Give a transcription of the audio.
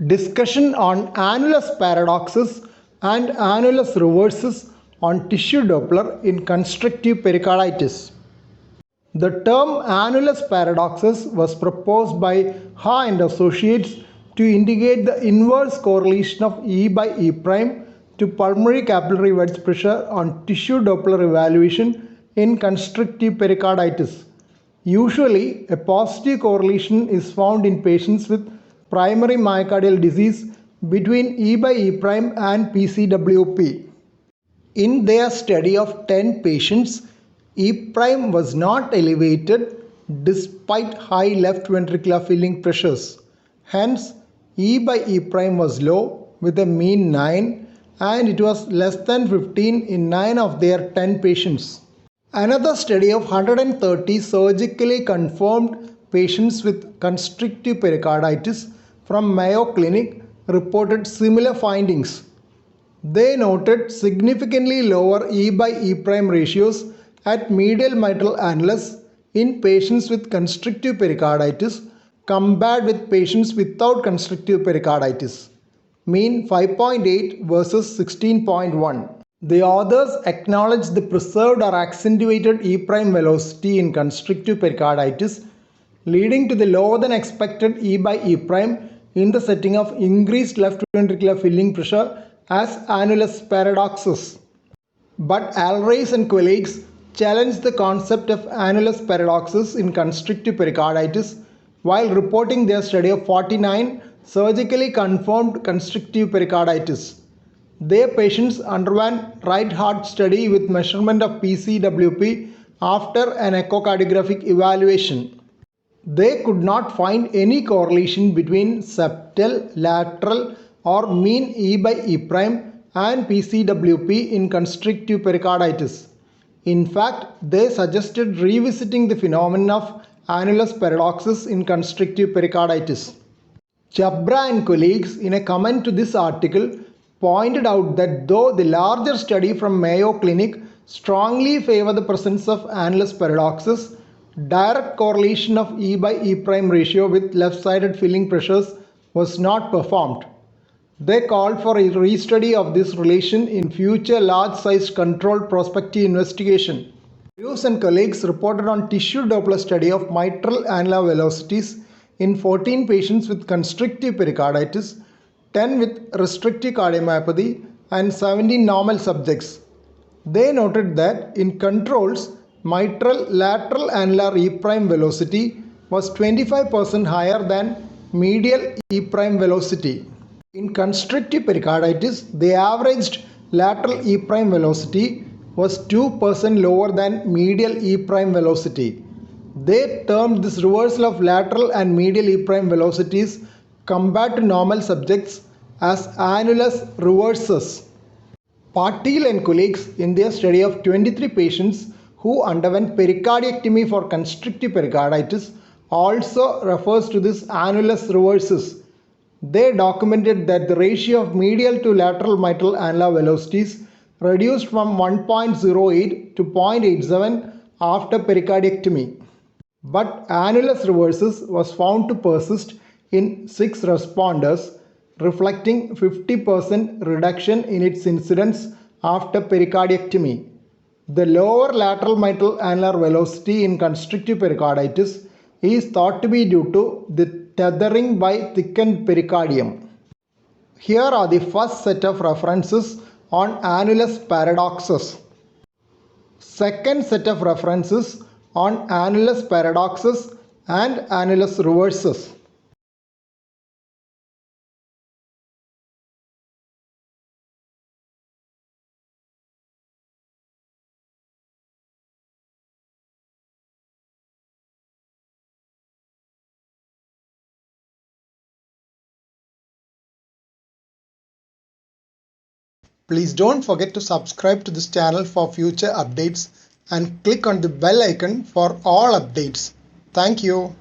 Discussion on annulus paradoxus and annulus reversus on tissue Doppler in constrictive pericarditis. The term annulus paradoxus was proposed by Ha and associates to indicate the inverse correlation of E by E prime to pulmonary capillary wedge pressure on tissue Doppler evaluation in constrictive pericarditis. Usually, a positive correlation is found in patients with primary myocardial disease between E by E prime and PCWP. In their study of 10 patients, E prime was not elevated despite high left ventricular filling pressures. Hence, E by E prime was low with a mean 9 and it was less than 15 in 9 of their 10 patients. Another study of 130 surgically confirmed patients with constrictive pericarditis from Mayo Clinic reported similar findings. They noted significantly lower E by E prime ratios at medial mitral annulus in patients with constrictive pericarditis compared with patients without constrictive pericarditis. Mean 5.8 versus 16.1. The authors acknowledged the preserved or accentuated E prime velocity in constrictive pericarditis, leading to the lower than expected E by E prime in the setting of increased left ventricular filling pressure as annulus paradoxus. But Alreis and colleagues challenged the concept of annulus paradoxus in constrictive pericarditis while reporting their study of 49 surgically confirmed constrictive pericarditis. Their patients underwent right heart study with measurement of PCWP after an echocardiographic evaluation. They could not find any correlation between septal, lateral or mean E by E prime and PCWP in constrictive pericarditis. In fact, they suggested revisiting the phenomenon of annulus paradoxus in constrictive pericarditis. Chabra and colleagues, in a comment to this article, pointed out that though the larger study from Mayo Clinic strongly favor the presence of annulus paradoxus, direct correlation of E by E prime ratio with left-sided filling pressures was not performed. They called for a restudy of this relation in future large-sized controlled prospective investigation. Hughes and colleagues reported on tissue Doppler study of mitral annular velocities in 14 patients with constrictive pericarditis, 10 with restrictive cardiomyopathy and 17 normal subjects. They noted that in controls, mitral lateral annular E prime velocity was 25% higher than medial E prime velocity. In constrictive pericarditis, the averaged lateral E prime velocity was 2% lower than medial E prime velocity. They termed this reversal of lateral and medial E prime velocities compared to normal subjects as annulus reversus. Patil and colleagues in their study of 23 patients who underwent pericardiectomy for constrictive pericarditis also refers to this annulus reversus. They documented that the ratio of medial to lateral mitral annular velocities reduced from 1.08 to 0.87 after pericardiectomy. But annulus reversus was found to persist in 6 responders, reflecting 50% reduction in its incidence after pericardiectomy. The lower lateral mitral annular velocity in constrictive pericarditis is thought to be due to the tethering by thickened pericardium. Here are the first set of references on annulus paradoxus. Second set of references on annulus paradoxus and annulus reversus. Please don't forget to subscribe to this channel for future updates and click on the bell icon for all updates. Thank you.